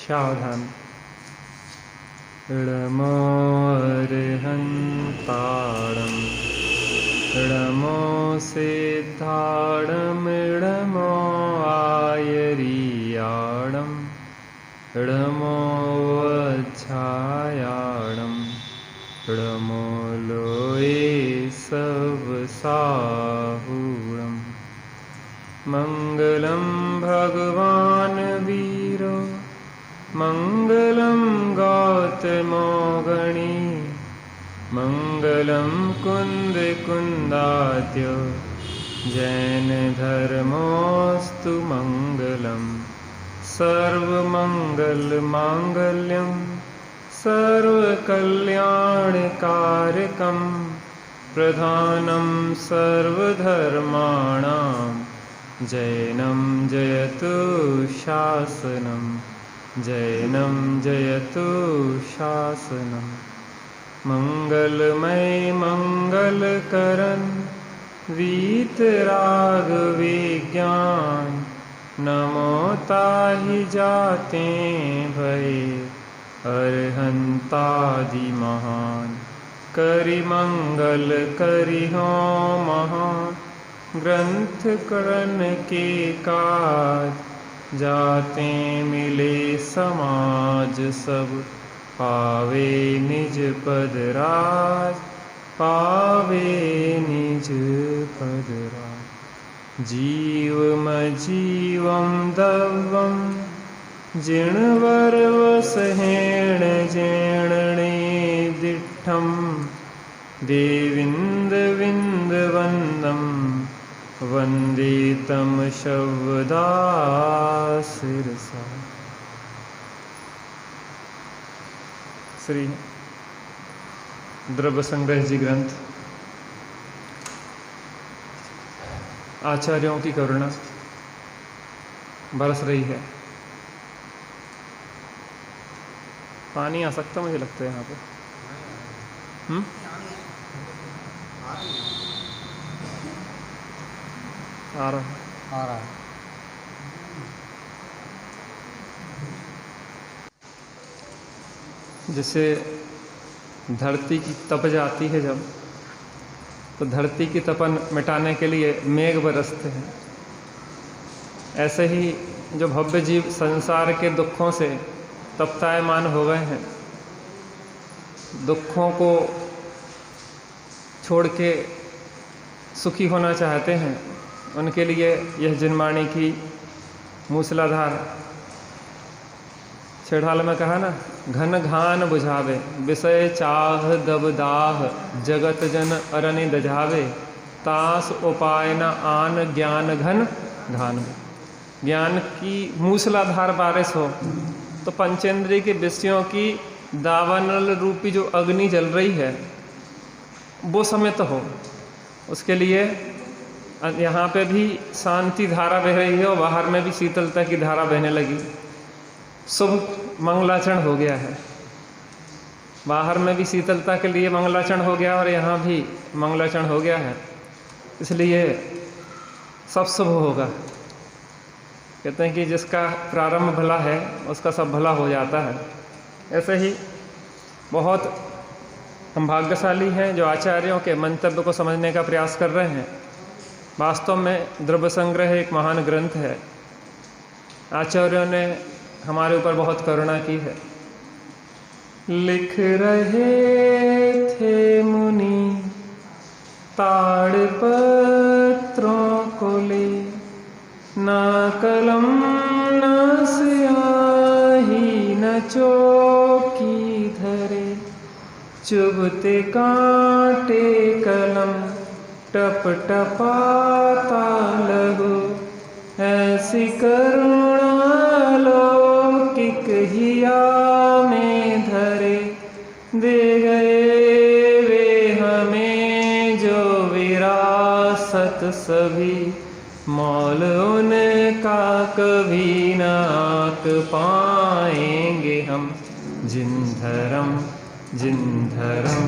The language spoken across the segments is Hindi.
सावधान। इडमो अर्हन्ताणम् इडमो सिद्धाणम् इडमो आयर्याणम् इडमो वज्झायाणम् इडमो लोये सवसाहूणम्। मङ्गलं भगवान् वीरो मङ्गलं गौतमो गणी मङ्गलं कुन्दकुन्दाद्यो जैनधर्मोऽस्तु मङ्गलम्। सर्वमङ्गलमाङ्गल्यं सर्वकल्याणकारकं प्रधानं सर्वधर्माणां जैनं जयतु शासनं जैनं जयतु शासनं। मंगलमय मंगलकरन् वीतरागविज्ञान नमो ताहि जाते भये अरहंतादि महान। करि मंगल करि हो महान ग्रंथ करण के काज जाते मिले समाज सब पावे निज पद राज पावे निज पद राज। जीवमजीवं दवं जिणवरवसहेण जेणणे दिट्ठं देविन्दविन्दवन्दं वन्दे तं शब्दाशिरसा। श्री द्रव्य संग्रह जी ग्रंथ आचार्यों की करुणा बरस रही है। पानी आ सकता मुझे लगता है यहाँ पे। आ रहा है। जैसे धरती की तप जाती है जब, तो धरती की तपन मिटाने के लिए मेघ बरसते हैं। ऐसे ही जो भव्य जीव संसार के दुखों से तप्तायमान हो गए हैं, दुखों को छोड़ के सुखी होना चाहते हैं, उनके लिए यह जिनवाणी की मूसलाधार। छेड़ाल में कहा ना, घन घान बुझावे विषय चाह दबदाह जगत जन अरनि दझावे तास उपाय न आन ज्ञान घन घान। ज्ञान की मूसलाधार बारिश हो तो पंचेंद्रिय के विषयों की दावानल रूपी जो अग्नि जल रही है वो समित हो। उसके लिए यहाँ पे भी शांति धारा बह रही है और बाहर में भी शीतलता की धारा बहने लगी। शुभ मंगलाचरण हो गया है, बाहर में भी शीतलता के लिए मंगलाचरण हो गया और यहाँ भी मंगलाचरण हो गया है, इसलिए सब शुभ होगा। कहते हैं कि जिसका प्रारंभ भला है उसका सब भला हो जाता है। ऐसे ही बहुत हम भाग्यशाली हैं जो आचार्यों के मंतव्य को समझने का प्रयास कर रहे हैं। वास्तव में द्रव्य संग्रह एक महान ग्रंथ है। आचार्यों ने हमारे ऊपर बहुत करुणा की है। लिख रहे थे मुनि ताड़पत्रों को ले, ना कलम न स्याही न चौकी धरे, चुभते कांटे कलम टप टपाता लहू, ऐसी करुणा लौकिक हिया में धरे। दे गए वे हमें जो विरासत सभी, मौल उनका कभी न आंक पाएंगे हम। जिन धर्म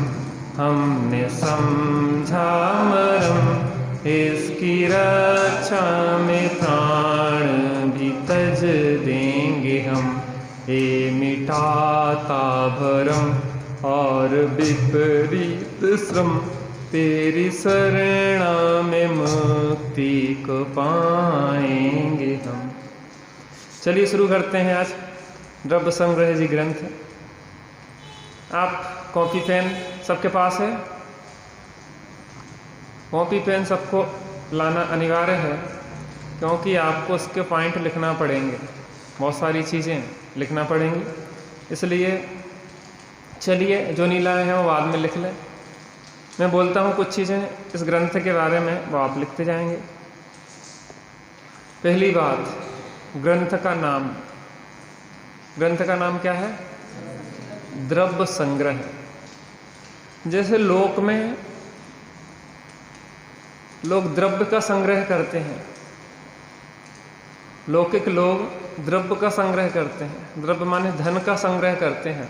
हमने समझा मरम, इसकी रक्षा में प्राण भी तज देंगे हम। हे मिटाता भरम और विपरीत श्रम, तेरी शरणा में मुक्ति को पाएंगे हम। चलिए शुरू करते हैं आज द्रव्य संग्रह जी ग्रंथ। आप कॉपी पेन सबके पास है? कॉपी पेन सबको लाना अनिवार्य है, क्योंकि आपको उसके पॉइंट लिखना पड़ेंगे, बहुत सारी चीज़ें लिखना पड़ेंगी। इसलिए चलिए जो नहीं लाए हैं वो बाद में लिख लें। मैं बोलता हूँ कुछ चीज़ें इस ग्रंथ के बारे में, वो आप लिखते जाएंगे। पहली बात, ग्रंथ का नाम। ग्रंथ का नाम क्या है? द्रव्य संग्रह। जैसे लोक में लोग द्रव्य का संग्रह करते हैं, लौकिक लोग द्रव्य का संग्रह करते हैं, द्रव्य माने धन का संग्रह करते हैं।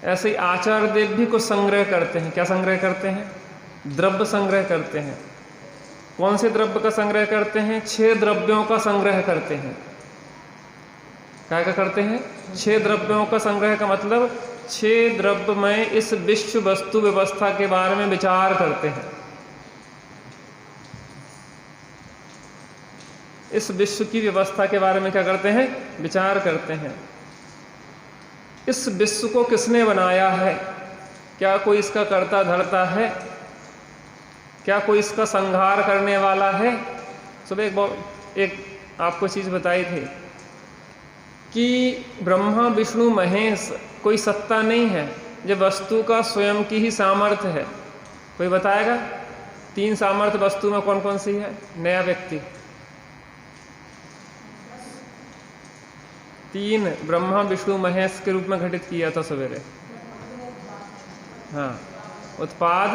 ऐसे ही आचार्य देव भी कुछ संग्रह करते हैं। क्या संग्रह करते हैं? द्रव्य संग्रह करते हैं। कौन से द्रव्य का संग्रह करते हैं? 6 द्रव्यों का संग्रह करते हैं। क्या करते हैं? 6 द्रव्यों का संग्रह का मतलब 6 द्रव्यमय इस विश्व वस्तु व्यवस्था के बारे में विचार करते हैं। इस विश्व की व्यवस्था के बारे में क्या करते हैं? विचार करते हैं। इस विश्व को किसने बनाया है? क्या कोई इसका कर्ता धर्ता है? क्या कोई इसका संहार करने वाला है? सुबह एक आपको चीज़ बताई थी कि ब्रह्मा विष्णु महेश कोई सत्ता नहीं है, जब वस्तु का स्वयं की ही सामर्थ्य है। कोई बताएगा 3 सामर्थ्य वस्तु में कौन कौन सी है? नया व्यक्ति। 3 ब्रह्मा विष्णु महेश के रूप में घटित किया था सवेरे। हाँ, उत्पाद,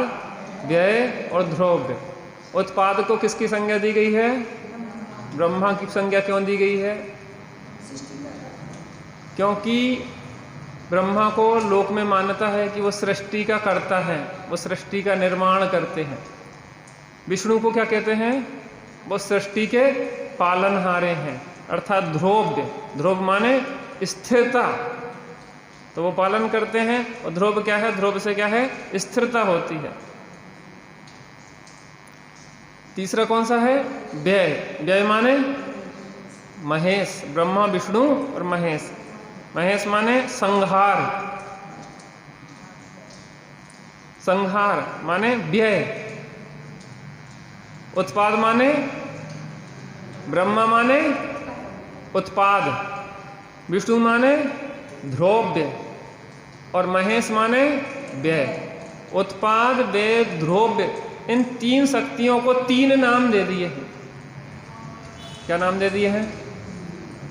व्यय और द्रव्य। उत्पाद को किसकी संज्ञा दी गई है? ब्रह्मा की संज्ञा क्यों दी गई है? क्योंकि ब्रह्मा को लोक में मान्यता है कि वो सृष्टि का कर्ता है, वो सृष्टि का निर्माण करते हैं। विष्णु को क्या कहते हैं? वो सृष्टि के पालनहारे हैं, अर्थात ध्रुव। ध्रुव माने स्थिरता, तो वो पालन करते हैं। और ध्रुव क्या है? ध्रुव से क्या है? स्थिरता होती है। तीसरा कौन सा है? व्यय। व्यय माने महेश, ब्रह्मा विष्णु और महेश। महेश माने संहार, संहार माने व्यय। उत्पाद माने ब्रह्मा माने उत्पाद, विष्णु माने ध्रुव्य और महेश माने व्यय। उत्पाद, व्यय, ध्रुव्य, इन 3 शक्तियों को 3 नाम दे दिए हैं। क्या नाम दे दिए हैं?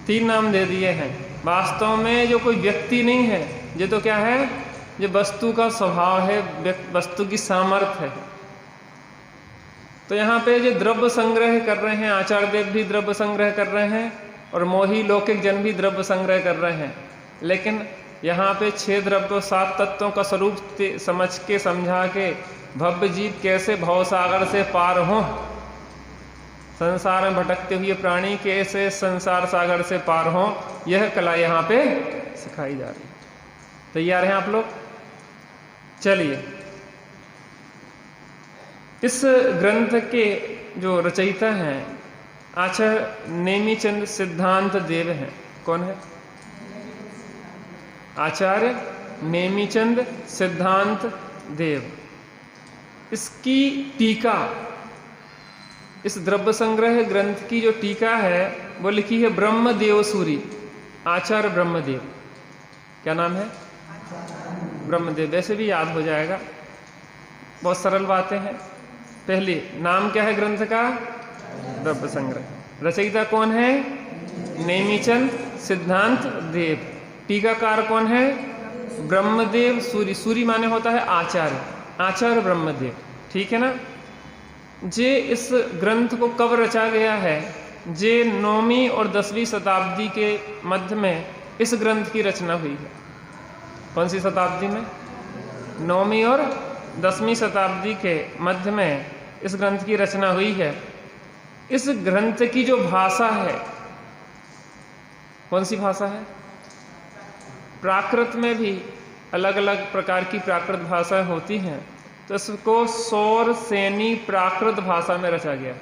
3 नाम दे दिए हैं। वास्तव में जो कोई व्यक्ति नहीं है, ये तो क्या है? ये वस्तु का स्वभाव है, वस्तु की सामर्थ्य है। तो यहाँ पे जो द्रव्य संग्रह कर रहे हैं, आचार्य देव भी द्रव्य संग्रह कर रहे हैं और मोही लौकिक जन भी द्रव्य संग्रह कर रहे हैं। लेकिन यहाँ पे 6 द्रव्य 7 तत्वों का स्वरूप समझ के, समझा के भव्य जीव कैसे भवसागर से पार हों, संसार में भटकते हुए प्राणी कैसे संसार सागर से पार हों, यह कला यहाँ पे सिखाई जा रही है। तैयार हैं आप लोग? चलिए, इस ग्रंथ के जो रचयिता हैं आचार्य नेमिचंद सिद्धांत देव हैं। कौन है? आचार्य नेमिचंद सिद्धांत देव। इसकी टीका, इस द्रव्य संग्रह ग्रंथ की जो टीका है वो लिखी है ब्रह्मदेव सूरी, आचार्य ब्रह्मदेव। क्या नाम है? ब्रह्मदेव। वैसे भी याद हो जाएगा, बहुत सरल बातें हैं। पहले नाम क्या है ग्रंथ का? द्रव्य संग्रह। रचयिता कौन है? नेमिचंद सिद्धांत देव। टीकाकार कौन है? ब्रह्मदेव सूरी। सूरी माने होता है आचार्य, आचार्य ब्रह्मदेव। ठीक है ना? जे इस ग्रंथ को कब रचा गया है? जे 9वीं और 10वीं शताब्दी के मध्य में इस ग्रंथ की रचना हुई है। कौन सी शताब्दी में? 9वीं और 10वीं शताब्दी के मध्य में इस ग्रंथ की रचना हुई है। इस ग्रंथ की जो भाषा है, कौन सी भाषा है? प्राकृत में भी अलग अलग प्रकार की प्राकृत भाषाएं होती हैं, तो इसको सौर सेनी प्राकृत भाषा में रचा गया।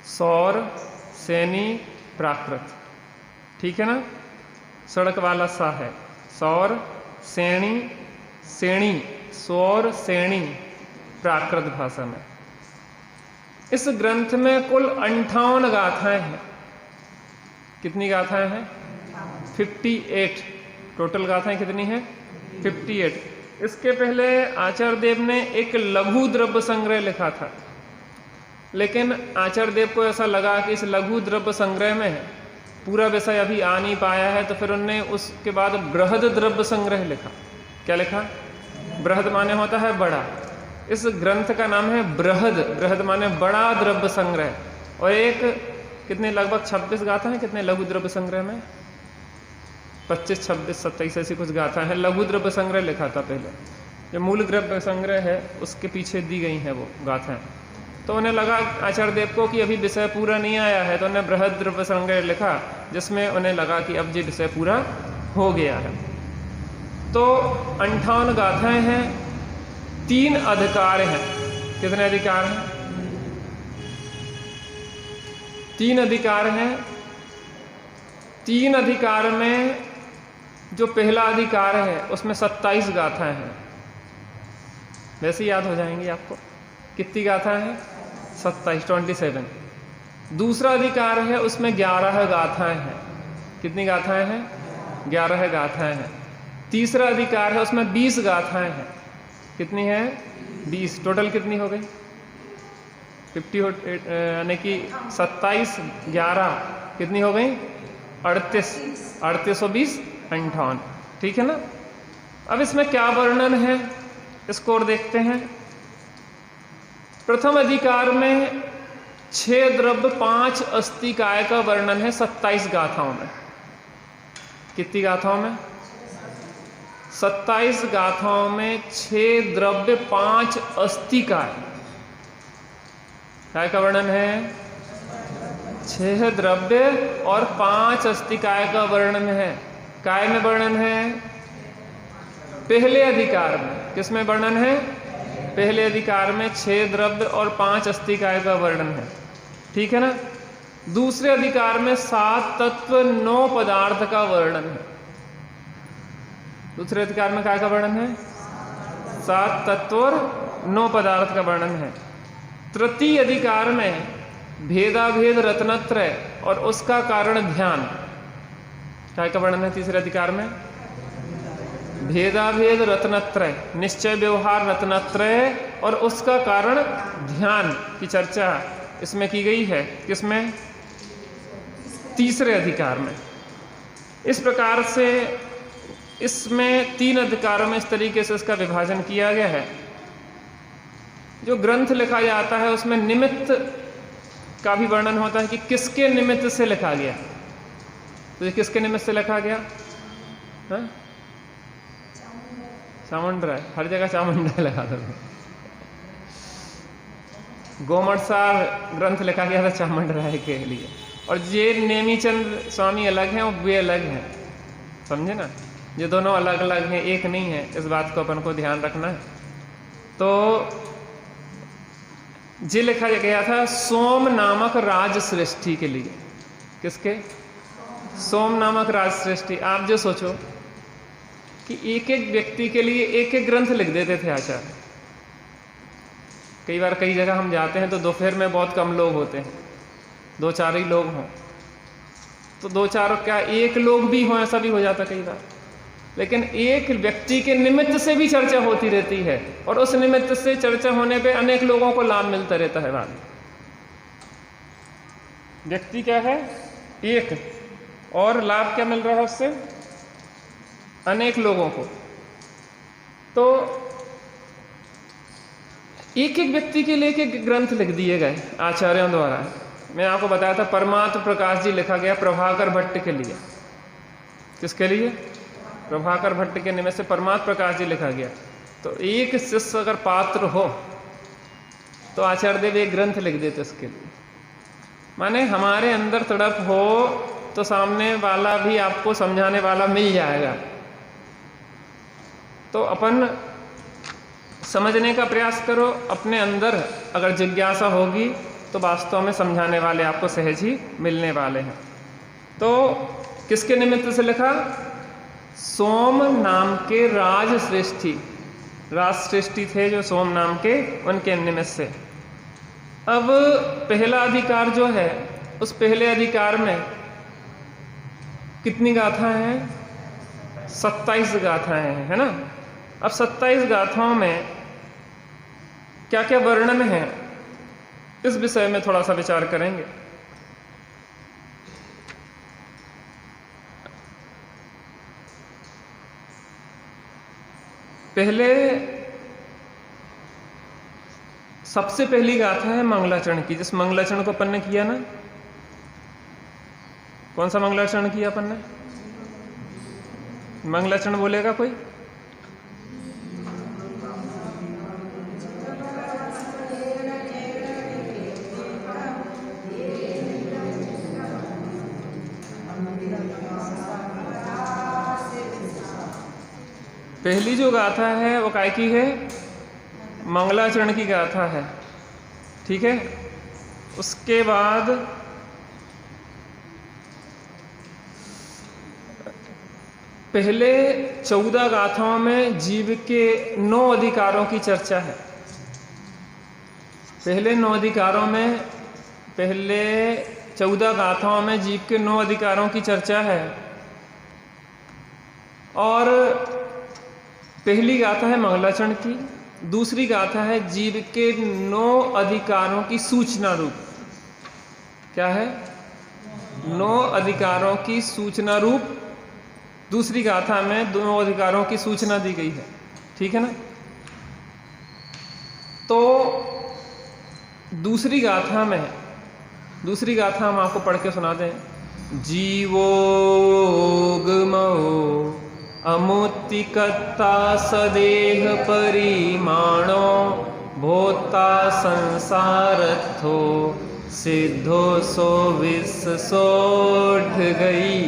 सौर सेनी प्राकृत, ठीक है ना, सड़क वाला सा है, सौर सेणी, सेणी, सौर सेणी प्राकृत भाषा में। इस ग्रंथ में कुल 58 गाथाएं हैं। कितनी गाथाएं हैं? 58। टोटल गाथाएं कितनी हैं? 58। इसके पहले आचार्य देव ने एक लघु द्रव्य संग्रह लिखा था, लेकिन आचार्य देव को ऐसा लगा कि इस लघु द्रव्य संग्रह में पूरा विषय अभी आ नहीं पाया है, तो फिर उन्होंने उसके बाद बृहद द्रव्य संग्रह लिखा। क्या लिखा? बृहद माने होता है बड़ा। इस ग्रंथ का नाम है बृहद। बृहद माने बड़ा द्रव्य संग्रह। और एक कितने, लगभग 26 गाथा है। कितने लघु द्रव्य संग्रह में? 25, 26, 27 ऐसी कुछ गाथा है। लघु द्रव्य संग्रह लिखा था पहले। जो मूल द्रव्य संग्रह है उसके पीछे दी गई हैं वो गाथाएं। तो उन्हें लगा आचार्य देव को कि अभी विषय पूरा नहीं आया है, तो उन्हें बृहद द्रव्य संग्रह लिखा, जिसमें उन्हें लगा कि अब ये विषय पूरा हो गया है। तो 58 गाथाएं हैं, 3 अधिकार हैं। कितने अधिकार हैं? 3 अधिकार हैं। 3 अधिकार में जो पहला अधिकार है उसमें 27 गाथाएं हैं। वैसे याद हो जाएंगी आपको। कितनी गाथाएं हैं? 27। दूसरा अधिकार है, उसमें 11 गाथाएं हैं। कितनी गाथाएं हैं? 11 गाथाएं हैं। तीसरा अधिकार है, उसमें 20 गाथाएं हैं। कितनी है? 20। टोटल कितनी हो गई? 58, यानी कि 27, 11 कितनी हो गई? 38। 38 और 20 58। ठीक है ना। अब इसमें क्या वर्णन है इसको और देखते हैं। प्रथम अधिकार में 6 द्रव्य 5 अस्तिकाय का वर्णन है 27 गाथाओं में। कितनी गाथाओं में? 27 गाथाओं में 6 द्रव्य 5 अस्तिकाय काय का वर्णन है। 6 द्रव्य और 5 अस्तिकाय का वर्णन है। काय में वर्णन है? पहले अधिकार में। किसमें वर्णन है? पहले अधिकार में 6 द्रव्य और 5 अस्तिकाय का वर्णन है। ठीक है ना। दूसरे अधिकार में 7 तत्व 9 पदार्थ का वर्णन है। दूसरे अधिकार में काय का वर्णन है? 7 तत्व और 9 पदार्थ का वर्णन है। तृतीय अधिकार में भेदाभेद रत्नत्रय और उसका कारण ध्यान काय का वर्णन है। तीसरे अधिकार में भेदाभेद रत्नत्रय, निश्चय व्यवहार रत्नत्रय और उसका कारण ध्यान की चर्चा इसमें की गई है। किसमें? तीसरे अधिकार में। इस प्रकार से इसमें 3 अधिकारों में इस तरीके से इसका विभाजन किया गया है। जो ग्रंथ लिखा जाता है उसमें निमित्त का भी वर्णन होता है कि किसके निमित्त से लिखा गया। तो ये किसके निमित्त से लिखा गया? चामुंडराय। हर जगह चामुंडराय लगा दो। गोमटसार ग्रंथ लिखा गया था चामुंडराय के लिए, और ये नेमीचंद स्वामी अलग हैं और वे अलग हैं। समझे ना। ये दोनों अलग अलग हैं, एक नहीं है। इस बात को अपन को ध्यान रखना है। तो ये लिखा गया था सोम नामक राज सृष्टि के लिए। किसके? सोम नामक राज सृष्टि। आप जो सोचो कि एक एक व्यक्ति के लिए एक एक ग्रंथ लिख देते थे आचार्य। कई बार कई जगह हम जाते हैं तो दोपहर में बहुत कम लोग होते हैं, 2-4 ही लोग हों, तो 2-4 क्या 1 लोग भी हों, ऐसा भी हो जाता कई बार। लेकिन एक व्यक्ति के निमित्त से भी चर्चा होती रहती है, और उस निमित्त से चर्चा होने पे अनेक लोगों को लाभ मिलता रहता है। बाद व्यक्ति क्या है? एक, और लाभ क्या मिल रहा है उससे? अनेक लोगों को। तो एक एक व्यक्ति के लिए एक ग्रंथ लिख दिए गए आचार्यों द्वारा। मैं आपको बताया था परमात्म प्रकाश जी लिखा गया प्रभाकर भट्ट के लिए। किसके लिए? प्रभाकर भट्ट के निमित्त से परमात्म प्रकाश जी लिखा गया। तो एक शिष्य अगर पात्र हो तो आचार्य देव एक ग्रंथ लिख देते उसके लिए। माने हमारे अंदर तड़प हो तो सामने वाला भी आपको समझाने वाला मिल जाएगा। तो अपन समझने का प्रयास करो, अपने अंदर अगर जिज्ञासा होगी तो वास्तव में समझाने वाले आपको सहज ही मिलने वाले हैं। तो किसके निमित्त से लिखा? सोम नाम के राजश्रेष्ठी, राजश्रेष्ठी थे जो सोम नाम के, उनके निमित्त से। अब पहला अधिकार जो है, उस पहले अधिकार में कितनी गाथाएं हैं? 27 गाथाएं हैं, है ना। अब 27 गाथाओं में क्या क्या वर्णन है, इस विषय में थोड़ा सा विचार करेंगे। पहले सबसे पहली गाथा है मंगलाचरण की, जिस मंगलाचरण को अपन ने किया ना। कौन सा मंगलाचरण किया अपन ने? मंगलाचरण बोलेगा कोई? पहली जो गाथा है वो काय की है? मंगलाचरण की गाथा है, ठीक है। उसके बाद पहले 14 गाथाओं में जीव के 9 अधिकारों की चर्चा है। पहले 9 अधिकारों में, पहले 14 गाथाओं में जीव के 9 अधिकारों की चर्चा है। और पहली गाथा है मंगलाचरण की, दूसरी गाथा है जीव के 9 अधिकारों की सूचना रूप। क्या है? 9 अधिकारों की सूचना रूप दूसरी गाथा में 9 अधिकारों की सूचना दी गई है, ठीक है ना। तो दूसरी गाथा हम आपको पढ़ के सुना दें। जीवोगमो अमुत्तिकर्ता सदेह परिमाणो भोक्ता संसारथो सिद्धो सो विश्व सोठ गई।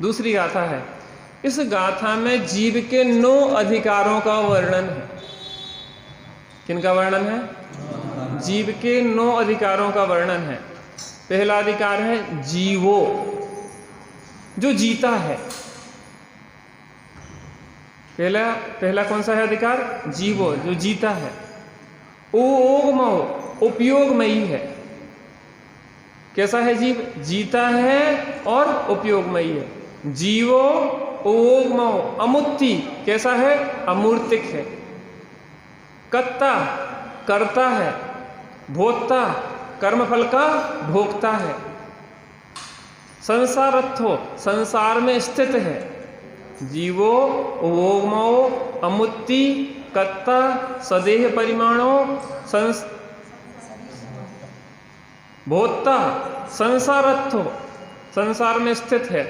दूसरी गाथा है। इस गाथा में जीव के 9 अधिकारों का वर्णन है। किनका वर्णन है? जीव के 9 अधिकारों का वर्णन है। पहला अधिकार है जीवो, जो जीता है। पहला कौन सा है अधिकार? जीवो, जो जीता है। ओगमो, उपयोगमयी है। कैसा है जीव? जीता है और उपयोगमयी है। जीवो ओगमो अमुत्ति, कैसा है? अमूर्तिक है। कर्ता, करता है। भोक्ता, कर्मफल का भोक्ता है। संसारत्थो, संसार में स्थित है। जीवो ओगमो अमुत्ति कर्ता सदेह परिमाणो भोक्ता संसारत्थो, संसार में स्थित है।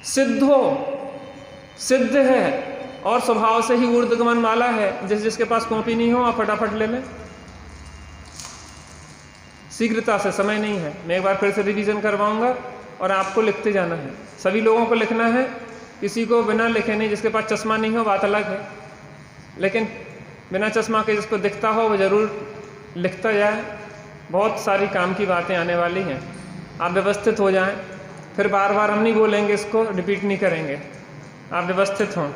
सिद्धो, सिद्ध है और स्वभाव से ही ऊर्ध्वगमन वाला है। जिसके पास कॉपी नहीं हो आप फटाफट ले लें, शीघ्रता से, समय नहीं है। मैं एक बार फिर से रिवीजन करवाऊंगा और आपको लिखते जाना है। सभी लोगों को लिखना है, किसी को बिना लिखे नहीं। जिसके पास चश्मा नहीं हो बात अलग है, लेकिन बिना चश्मा के जिसको दिखता हो वो जरूर लिखता जाए। बहुत सारी काम की बातें आने वाली हैं, आप व्यवस्थित हो जाएं। फिर बार बार हम नहीं बोलेंगे, इसको रिपीट नहीं करेंगे, आप व्यवस्थित हों।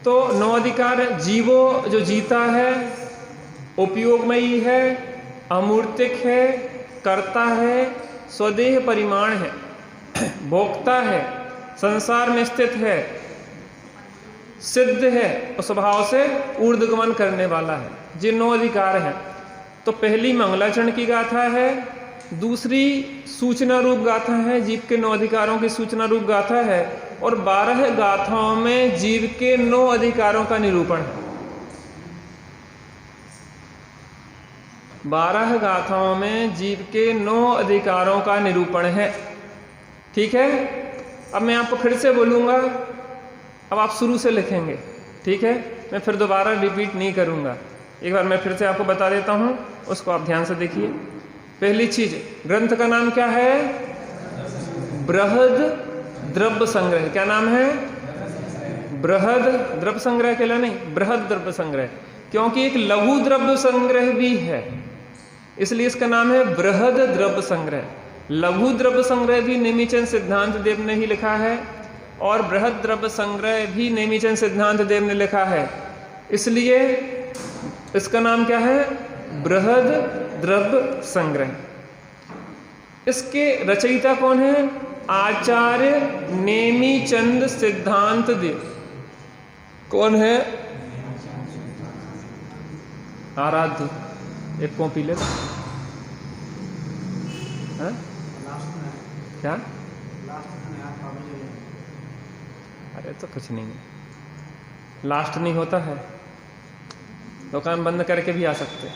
तो 9 अधिकार। जीवो, जो जीता है, उपयोगमयी है, अमूर्तिक है, करता है, स्वदेह परिमाण है, भोक्ता है, संसार में स्थित है, सिद्ध है और स्वभाव से ऊर्ध्वगमन करने वाला है। ये 9 अधिकार हैं। तो पहली मंगलाचरण की गाथा है, दूसरी सूचना रूप गाथा है, जीव के 9 अधिकारों की सूचना रूप गाथा है। और 12 गाथाओं में जीव के 9 अधिकारों का निरूपण है। 12 गाथाओं में जीव के 9 अधिकारों का निरूपण है, ठीक है। अब मैं आपको फिर से बोलूँगा, अब आप शुरू से लिखेंगे, ठीक है। मैं फिर दोबारा रिपीट नहीं करूँगा, एक बार मैं फिर से आपको बता देता हूँ, उसको आप ध्यान से देखिए। पहली चीज, ग्रंथ का नाम क्या है? बृहद द्रव्य संग्रह। क्या नाम है? बृहद द्रव्य संग्रह के लिए नहीं, बृहद द्रव्य संग्रह, क्योंकि एक लघु द्रव्य संग्रह भी है, इसलिए इसका नाम है बृहद द्रव्य संग्रह। लघु द्रव्य संग्रह भी नेमिचंद सिद्धांत देव ने ही लिखा है और बृहद द्रव्य संग्रह भी नेमिचंद सिद्धांत देव ने लिखा है, इसलिए इसका नाम क्या है? बृहद द्रव्य संग्रह। इसके रचयिता कौन है? आचार्य नेमिचंद सिद्धांत देव। कौन है? आराध्य। एक कॉपी ले लो। क्या? अरे तो कुछ नहीं है, लास्ट नहीं होता है, दुकान बंद करके भी आ सकते।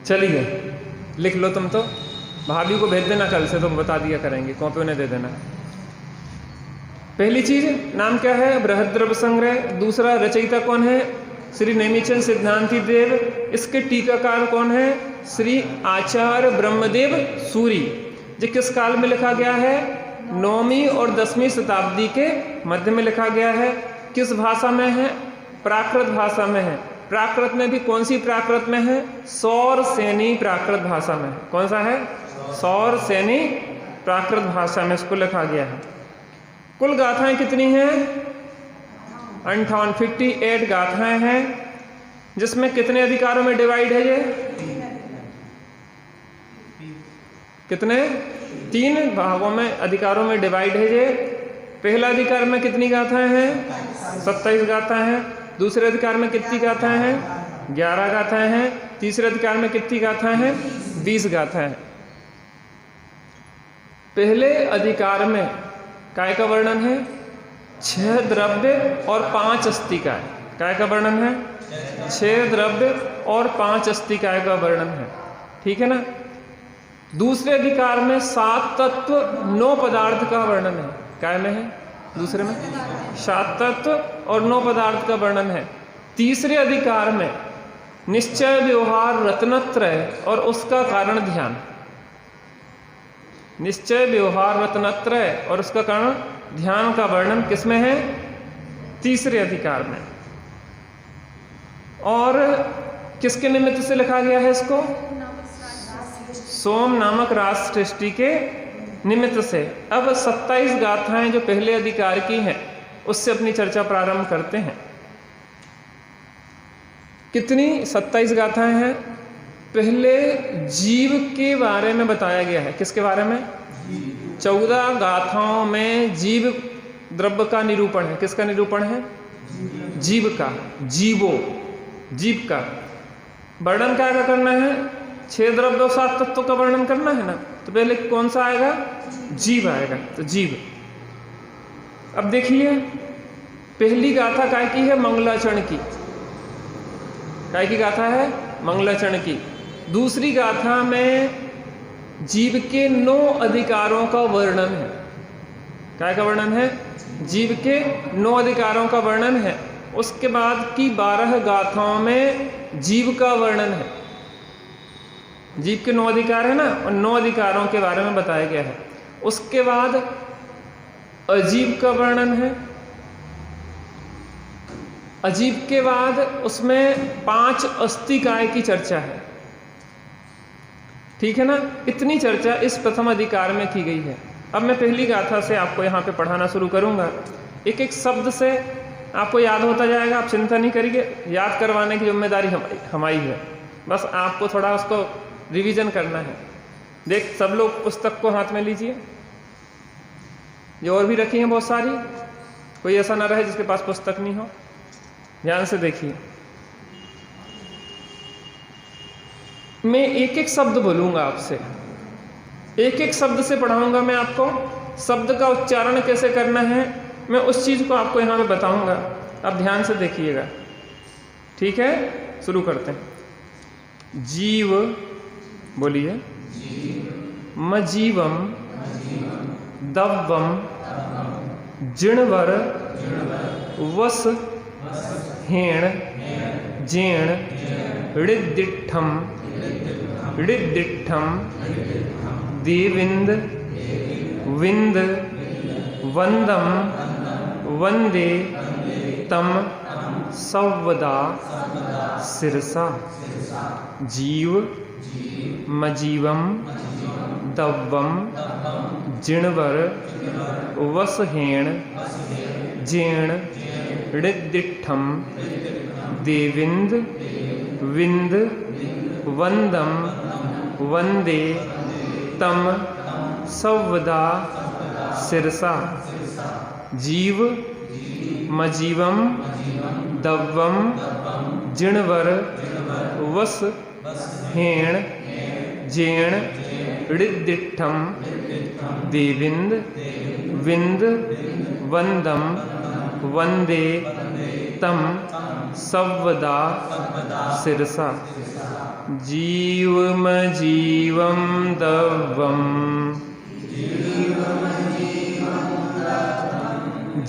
चलिए लिख लो तुम तो, भाभी को भेज देना कल से, तुम बता दिया करेंगे, कॉपी उन्हें दे देना। पहली चीज नाम क्या है? बृहद द्रव्य संग्रह। दूसरा रचयिता कौन है? श्री नेमिचंद सिद्धांती देव। इसके टीकाकार कौन है? श्री आचार्य ब्रह्मदेव सूरी। जो किस काल में लिखा गया है? 9वीं और 10वीं शताब्दी के मध्य में लिखा गया है। किस भाषा में है? प्राकृत भाषा में है। प्राकृत में भी कौन सी प्राकृत में है? सौर सेनी प्राकृत भाषा में। कौन सा है? सौर सेनी प्राकृत भाषा में इसको लिखा गया है। कुल गाथाएं कितनी हैं? 58 गाथाएं हैं, जिसमें कितने अधिकारों में डिवाइड है? ये कितने? 3 भागों में, अधिकारों में डिवाइड है ये। पहला अधिकार में कितनी गाथाएं हैं? 27 गाथाएं हैं। दूसरे अधिकार में कितनी गाथाएं हैं? 11 गाथाएं हैं। तीसरे अधिकार में कितनी गाथाएं हैं? 20 गाथाएं हैं। पहले अधिकार में काय का वर्णन है? 6 द्रव्य और 5 अस्तिकाय। काय का वर्णन है? 6 द्रव्य और 5 अस्तिकाय का वर्णन है, ठीक है ना। दूसरे अधिकार में 7 तत्व 9 पदार्थ का वर्णन है। काय में है? दूसरे में 7 तत्व और 9 पदार्थ का वर्णन है। तीसरे अधिकार में निश्चय व्यवहार रत्नत्रय और उसका कारण ध्यान। निश्चय व्यवहार रत्नत्रय और उसका कारण ध्यान का वर्णन किसमें है? तीसरे अधिकार में। और किसके निमित्त से लिखा गया है इसको? सोम नामक राजश्रेष्ठी के निमित्त से। अब 27 गाथाएं जो पहले अधिकार की हैं, उससे अपनी चर्चा प्रारंभ करते हैं। कितनी? 27 गाथाएं हैं। पहले जीव के बारे में बताया गया है। किसके बारे में? 14 गाथाओं में जीव द्रव्य का निरूपण है। किसका निरूपण है? जीव का। जीवो, जीव का वर्णन क्या करना है? 6 द्रव्य और 7 तत्वों का वर्णन करना है ना, तो पहले कौन सा आएगा? जीव आएगा। तो जीव। अब देखिए, पहली गाथा काय की है? मंगलाचरण की। काय की गाथा है? मंगलाचरण की। दूसरी गाथा में जीव के 9 अधिकारों का वर्णन है। काय का वर्णन है? जीव के 9 अधिकारों का वर्णन है। उसके बाद की 12 गाथाओं में जीव का वर्णन है। जीव के 9 अधिकार है ना, और 9 अधिकारों के बारे में बताया गया है। उसके बाद अजीव का वर्णन है। अजीव के बाद उसमें 5 अस्तिकाय की चर्चा है, ठीक है ना। इतनी चर्चा इस प्रथम अधिकार में की गई है। अब मैं पहली गाथा से आपको यहाँ पे पढ़ाना शुरू करूँगा। एक एक शब्द से आपको याद होता जाएगा, आप चिंता नहीं करिए। याद करवाने की जिम्मेदारी हमारी है, बस आपको थोड़ा उसको रिवीजन करना है। देख, सब लोग पुस्तक को हाथ में लीजिए। ये और भी रखी हैं बहुत सारी, कोई ऐसा ना रहे जिसके पास पुस्तक नहीं हो। ध्यान से देखिए, मैं एक एक शब्द बोलूंगा आपसे, एक एक शब्द से पढ़ाऊंगा मैं आपको। शब्द का उच्चारण कैसे करना है, मैं उस चीज को आपको यहाँ पे बताऊंगा। आप ध्यान से देखिएगा, ठीक है। शुरू करते हैं। जीव बोलिए। मजीवम दव्वम जिणवर वस हेण जेण ऋद्दिठम ऋद्दिठम देविंद विंद वंदम वंदे तम सवदा सिरसा जीव मजीवम दव्वम जिणवर वसहेण जेण ऋद्दिठम देविंद विंद वंदम वंदे तम सवदा सिरसा जीव मजीवम दव्वम जिणवर वस हेण जेण ऋद्दिठम देविंद विंद वंदम वंदे तम सवदा सिरसा जीवम जीवम दव्वम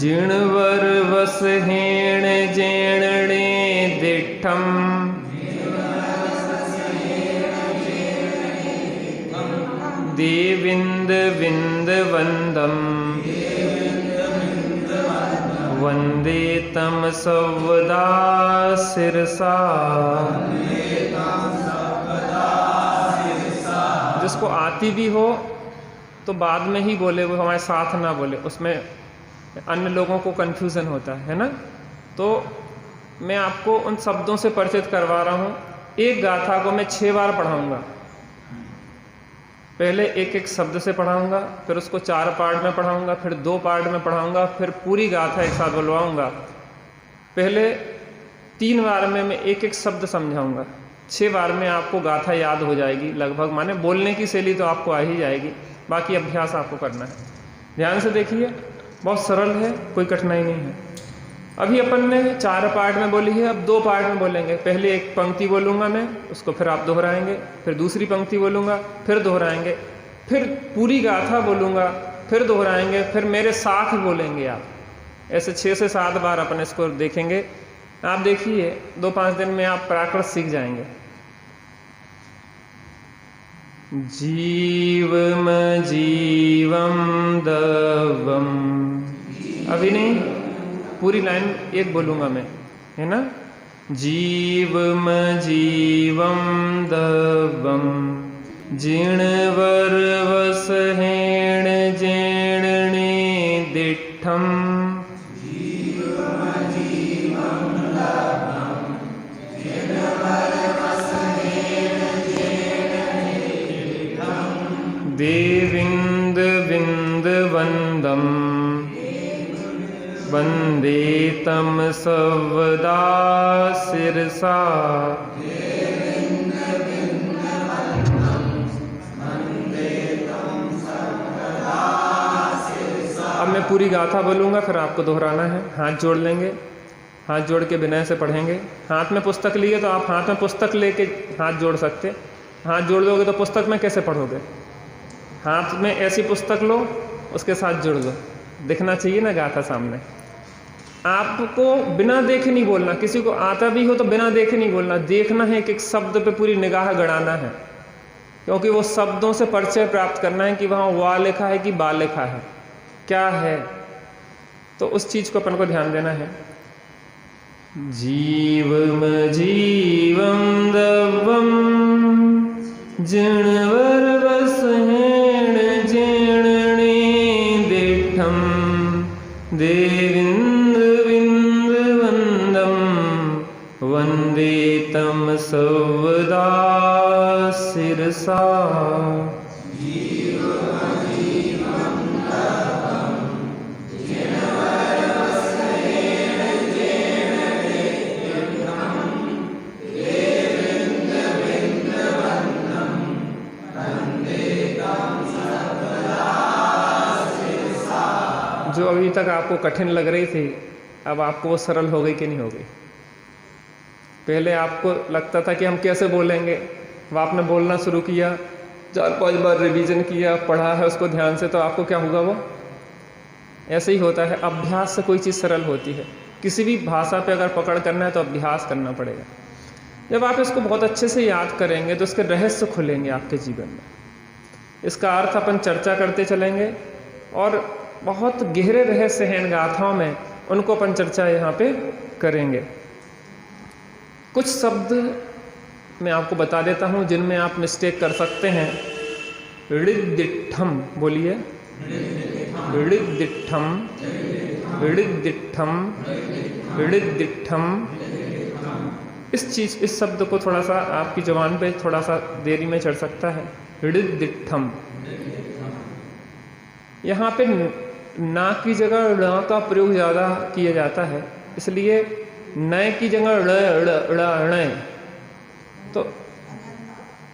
जिणवर वसहेण जेणणे दिठम देविंद विंद वंदम वंदे तम सवदा सिरसा। जिसको आती भी हो तो बाद में ही बोले, वो हमारे साथ ना बोले, उसमें अन्य लोगों को कन्फ्यूज़न होता है ना। तो मैं आपको उन शब्दों से परिचित करवा रहा हूँ। एक गाथा को मैं 6 बार पढ़ाऊँगा। पहले एक एक शब्द से पढ़ाऊँगा, फिर उसको 4 पार्ट में पढ़ाऊँगा, फिर 2 पार्ट में पढ़ाऊँगा, फिर पूरी गाथा एक साथ बुलवाऊँगा। पहले 3 बार में मैं एक एक शब्द समझाऊँगा, 6 बार में आपको गाथा याद हो जाएगी लगभग। माने बोलने की शैली तो आपको आ ही जाएगी, बाकी अभ्यास आपको करना है। ध्यान से देखिए, बहुत सरल है, कोई कठिनाई नहीं है। अभी अपन ने 4 पार्ट में बोली है, अब 2 पार्ट में बोलेंगे। पहले एक पंक्ति बोलूँगा मैं, उसको फिर आप दोहराएंगे, फिर दूसरी पंक्ति बोलूँगा, फिर दोहराएंगे, फिर पूरी गाथा बोलूँगा, फिर दोहराएंगे, फिर मेरे साथ बोलेंगे आप। ऐसे 6 से 7 बार अपन इसको देखेंगे। आप देखिए 2-5 दिन में आप प्राकृत सीख जाएंगे। जीवम जीवम दवम, अभी नहीं, पूरी लाइन एक बोलूँगा मैं, है ना। जीवम जीवम दवम जिणवर वसहेण जेणणे दिठम देविंद विंद वंदम वंदे तम सवदा सिरसा। अब मैं पूरी गाथा बोलूँगा, फिर आपको दोहराना है। हाथ जोड़ लेंगे, हाथ जोड़ के विनय से पढ़ेंगे। हाथ में पुस्तक लिए तो आप हाथ में पुस्तक लेके हाथ जोड़ सकते। हाथ जोड़ दोगे तो पुस्तक में कैसे पढ़ोगे? हाथ में ऐसी पुस्तक लो, उसके साथ जुड़ दो, दिखना चाहिए ना गाथा सामने। आपको बिना देखे नहीं बोलना, किसी को आता भी हो तो बिना देखे नहीं बोलना, देखना है, एक एक शब्द पे पूरी निगाह गड़ाना है, क्योंकि वो शब्दों से परिचय प्राप्त करना है कि वहाँ वा लिखा है कि बा लिखा है, क्या है। तो उस चीज़ को अपन को ध्यान देना है। जीवम जीवम दवम जिणवर वसहेण जेणणे दिठम देविंद विंद वंदम वंदे तम सवदा सिरसा। जो अभी तक आपको कठिन लग रही थी, अब आपको वो सरल हो गई कि नहीं हो गई? पहले आपको लगता था कि हम कैसे बोलेंगे, अब आपने बोलना शुरू किया, 4-5 बार रिवीजन किया, पढ़ा है उसको ध्यान से, तो आपको क्या होगा? वो ऐसे ही होता है, अभ्यास से कोई चीज़ सरल होती है। किसी भी भाषा पे अगर पकड़ करना है तो अभ्यास करना पड़ेगा। जब आप इसको बहुत अच्छे से याद करेंगे तो इसके रहस्य खुलेंगे आपके जीवन में। इसका अर्थ अपन चर्चा करते चलेंगे और बहुत गहरे रहस्य हैं इन गाथाओं में, उनको अपन चर्चा यहाँ पे करेंगे। कुछ शब्द मैं आपको बता देता हूँ जिनमें आप मिस्टेक कर सकते हैं। ऋद्दिठम, बोलिए। ऋद्दिठम, ऋद्दिठम, ऋद्दिठम। इस शब्द को थोड़ा सा आपकी जुबान पे थोड़ा सा देरी में चढ़ सकता है। ऋद्दिठम। यहाँ पे ना की जगह ण का प्रयोग ज़्यादा किया जाता है, इसलिए न की जगह ण। तो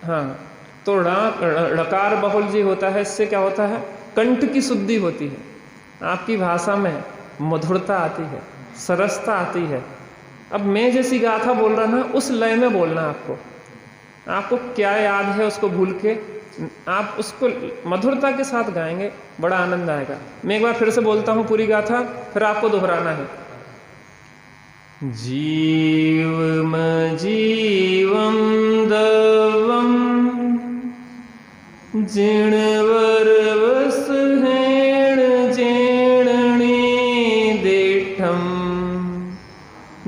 हाँ, तो णकार बहुल जी होता है। इससे क्या होता है, कंठ की शुद्धि होती है, आपकी भाषा में मधुरता आती है, सरसता आती है। अब मैं जैसी गाथा बोल रहा ना, उस लय में बोलना आपको क्या याद है उसको भूल के आप उसको मधुरता के साथ गाएंगे, बड़ा आनंद आएगा। मैं एक बार फिर से बोलता हूँ पूरी गाथा, फिर आपको दोहराना है। जीवम जीवम दवम जिणवर वस हेण जेणणी देठम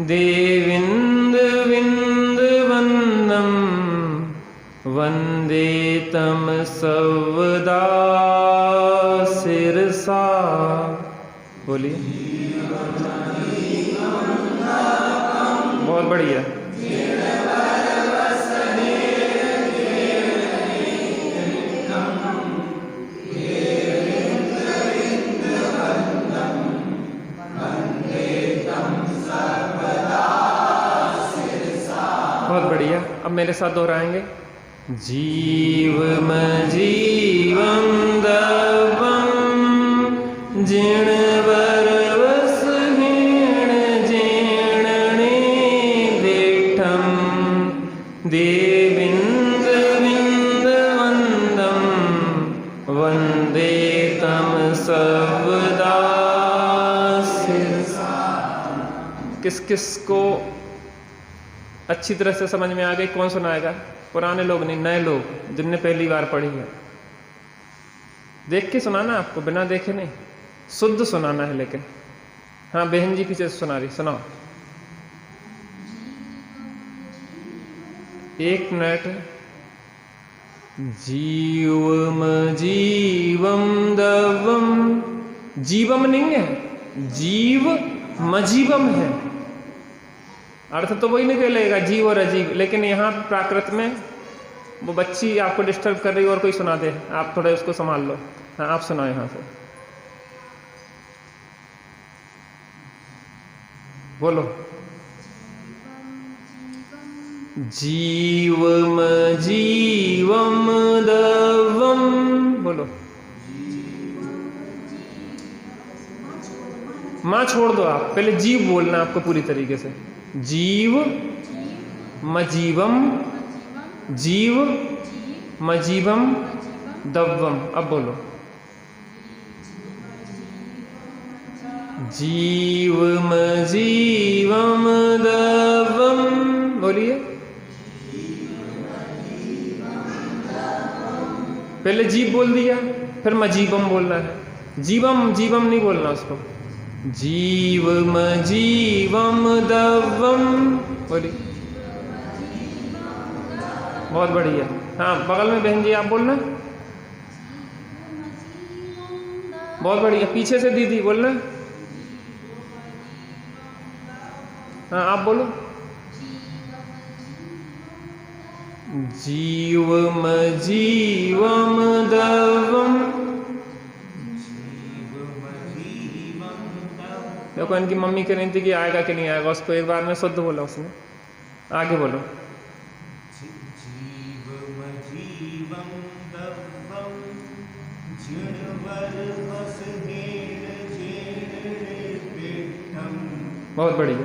देविंद विंद वंदम वंदे तम सवदा सिरसा। बोलिए। बहुत बढ़िया। बहुत बढ़िया। अब मेरे साथ दोहराएंगे। जीवम जीवम दवम जिणवर वस हेण जेणणे देठम देविंद विंद वंदम वंदे तम सवदा सिरसा। किस किस को अच्छी तरह से समझ में आ गई? कौन सुनाएगा? पुराने लोग नहीं, नए लोग जिनने पहली बार पढ़ी है। देख के सुनाना आपको, बिना देखे नहीं, शुद्ध सुनाना है। लेकिन हाँ, बहन जी पीछे सुना रही, सुनाओ। एक मिनट। जीवम जीवम दवम, जीवम नहीं है, जीव मजीवम है। अर्थ तो वही निकलेगा, जीव और अजीब। लेकिन यहाँ प्राकृत में वो बच्ची आपको डिस्टर्ब कर रही है और कोई सुना दे, आप थोड़ा उसको संभाल लो। हाँ, आप सुनाओ यहाँ से, बोलो। जीवम जीवम दवम, बोलो। माँ छोड़ दो, आप पहले जीव बोलना आपको पूरी तरीके से। जीव मजीवम, जीव मजीवम दव्वम। अब बोलो। जीव मजीवम दव्वम, बोलिए। पहले जीव बोल दिया, फिर मजीवम बोलना है। जीवम जीवम नहीं बोलना उसको। जीवम जीवम दव्वम, बोलिए। बहुत बढ़िया। हाँ, बगल में बहन जी आप बोलना। बहुत बढ़िया। पीछे से दीदी बोलना। हाँ, आप बोलो। जीवम जीवम दव्वम। देखो, इनकी मम्मी कह रही थी कि आएगा कि नहीं आएगा, उसको एक बार में शुद्ध बोला उसने। आगे बोलो। बहुत बढ़िया।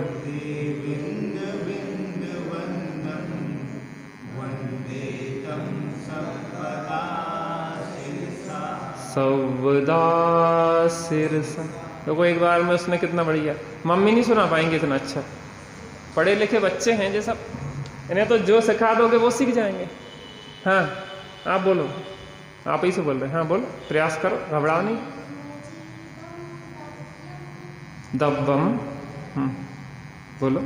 सवदा सिरसा। देखो, एक बार में उसने कितना बढ़िया। मम्मी नहीं सुना पाएंगे इतना अच्छा। पढ़े लिखे बच्चे हैं, जैसा इन्हें तो जो सिखा दोगे वो सीख जाएंगे। हाँ आप बोलो, आप ही से बोल रहे हैं। हाँ बोलो, प्रयास करो, घबराओ नहीं। दब्बम, बोलो।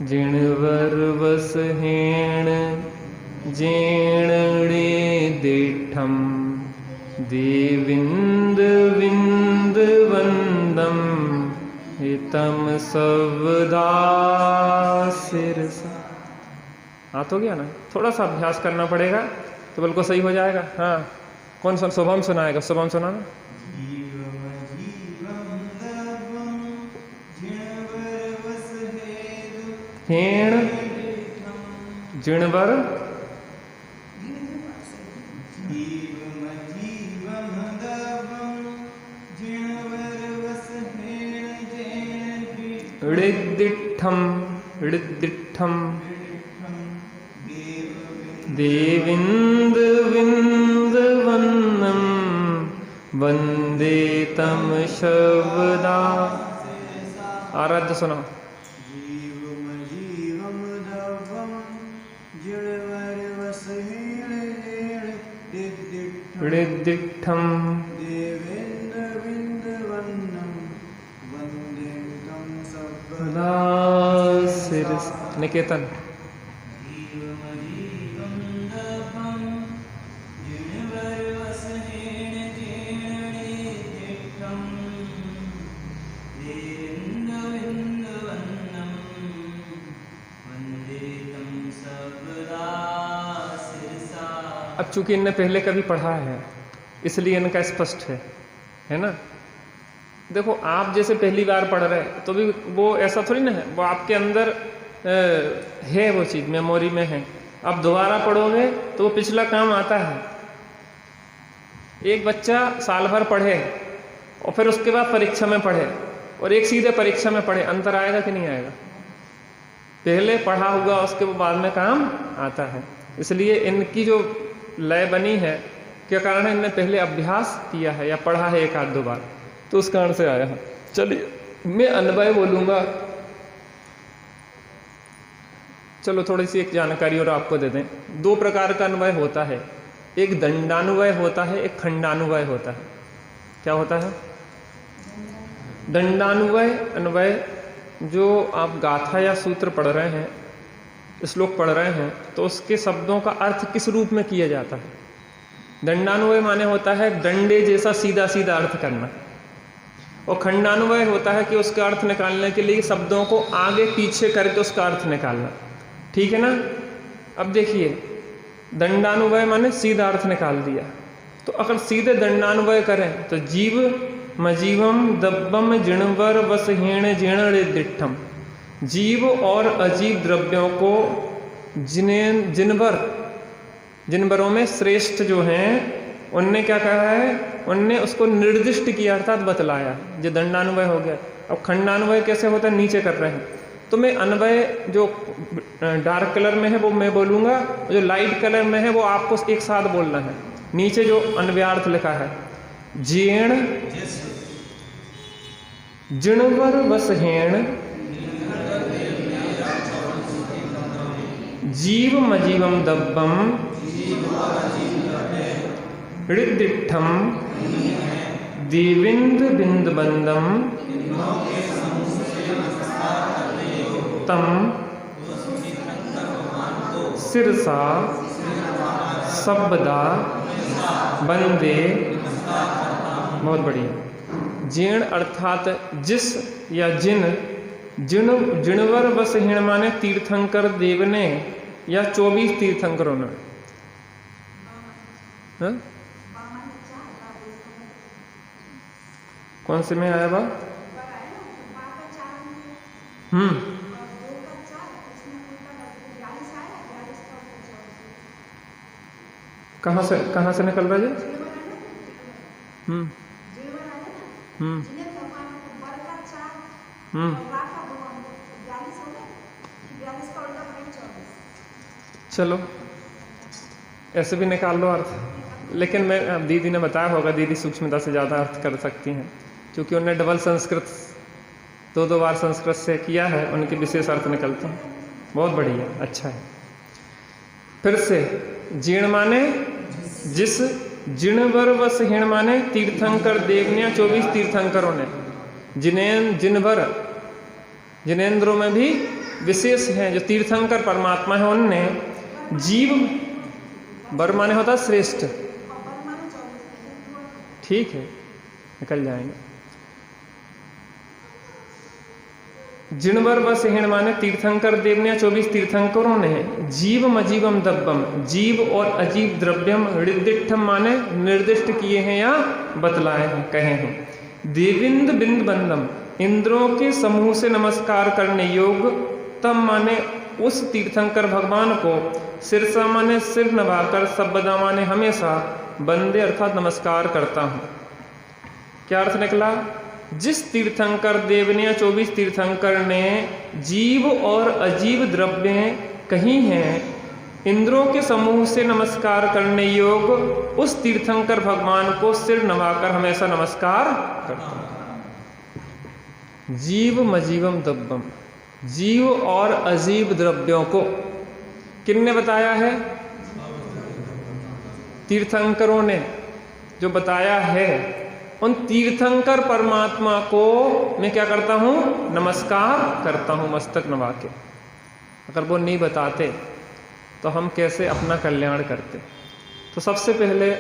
जिणवर वस हेण जेणणे दिठम देविंद विंद वंदम हितम सवदा सिरसा। हाँ तो गया ना, थोड़ा सा अभ्यास करना पड़ेगा तो बिल्कुल सही हो जाएगा। हाँ कौन सा शुभम सुनाएगा? शुभम सुनाना। हेण जिणवर ऋद्दिठम ऋद्दिठम देविंद विंद वन्नम वंदे तम शब्दा। आराध्य सुना। ऋद्दिठम निकेतन। अब चूंकि इनने पहले कभी पढ़ा है इसलिए इनका स्पष्ट है ना। देखो आप जैसे पहली बार पढ़ रहे हैं तो भी वो ऐसा थोड़ी ना है, वो आपके अंदर है, वो चीज़ मेमोरी में है। अब दोबारा पढ़ोगे तो वो पिछला काम आता है। एक बच्चा साल भर पढ़े और फिर उसके बाद परीक्षा में पढ़े और एक सीधे परीक्षा में पढ़े, अंतर आएगा कि नहीं आएगा? पहले पढ़ा होगा उसके बाद में काम आता है। इसलिए इनकी जो लय बनी है क्या कारण है? इनने पहले अभ्यास किया है या पढ़ा है एक आध दो बार, तो उस कारण से आया है। चलिए मैं अन्वय बोलूंगा। चलो थोड़ी सी एक जानकारी और आपको दे दें। दो प्रकार का अन्वय होता है, एक दंडानुवय होता है, एक खंडानुवय होता है। क्या होता है? दंडानुवय अन्वय जो आप गाथा या सूत्र पढ़ रहे हैं, श्लोक पढ़ रहे हैं, तो उसके शब्दों का अर्थ किस रूप में किया जाता है। दंडानुवय माने होता है डंडे जैसा सीधा सीधा अर्थ करना, और खंडानुवय होता है कि उसका अर्थ निकालने के लिए शब्दों को आगे पीछे करके उसका अर्थ निकालना। ठीक है ना? अब देखिए, दंडानुवय माने सीधा अर्थ निकाल दिया। तो अगर सीधे दंडानुवय करें तो जीव मजीवम दब्बम जिणवर वस हेण जेण दिठम। जीव और अजीव द्रव्यों को जिनवरों में श्रेष्ठ जो हैं उनने क्या कहा है? उनने उसको निर्दिष्ट किया अर्थात बतलाया, जो दंडानुवय हो गया। अब खंडानुवय कैसे होता है? नीचे कर रहे हैं तो मैं अन्वय जो डार्क कलर में है वो मैं बोलूँगा, जो लाइट कलर में है वो आपको एक साथ बोलना है। नीचे जो अन्वयार्थ लिखा है, जेण जिणवर वस हेण जीव मजीवम दब्बम ऋद्दिठम देविंद बिंद बंदम तम सिरसा सबदा बंदे। बहुत बढ़िया। जीण अर्थात जिस या जिन, जिणवर बस हिण माने तीर्थंकर देव ने या 24 तीर्थंकरों ने। हाँ? कौन से में आया बा? कहाँ से निकल रहा है? चलो ऐसे भी निकाल लो अर्थ, लेकिन मैं दीदी ने बताया होगा, दीदी सूक्ष्मता से ज़्यादा अर्थ कर सकती हैं क्योंकि उन्हें डबल संस्कृत दो बार संस्कृत से किया है, उनके विशेष अर्थ निकलते हैं। बहुत बढ़िया, अच्छा है। फिर से जीर्ण माने जिस, जिणवर वस हीण माने तीर्थंकर देवनिया 24 तीर्थंकरों ने, जिनवर जिनेन्द्रों में भी विशेष हैं जो तीर्थंकर परमात्मा है, उनने जीव, वर माने होता श्रेष्ठ, ठीक है निकल जाएंगे। जिणवर वस हीण माने तीर्थंकर देवनिया 24 तीर्थंकरों ने जीव मजीवम दब्बम, जीव और अजीब द्रव्यम, ऋदिष्ठम माने निर्दिष्ट किए हैं या बतलाए हैं, कहे हैं। देविंद बिंद बंदम, इंद्रों के समूह से नमस्कार करने योग, तम माने उस तीर्थंकर भगवान को, सिरसा माने सिर नवाकर, सबदा माने हमेशा, बंदे अर्थात नमस्कार करता हूँ। क्या अर्थ निकला? जिस तीर्थंकर देवनिया 24 तीर्थंकर ने जीव और अजीब द्रव्य कही हैं, इंद्रों के समूह से नमस्कार करने योग, उस तीर्थंकर भगवान को सिर नवाकर हमेशा नमस्कार करता हूँ। जीव मजीवम दब्बम, जीव और अजीब द्रव्यों को किसने बताया है? तीर्थंकरों ने जो बताया है, उन तीर्थंकर परमात्मा को मैं क्या करता हूँ? नमस्कार करता हूँ मस्तक नवा के। अगर वो नहीं बताते तो हम कैसे अपना कल्याण करते? तो सबसे पहले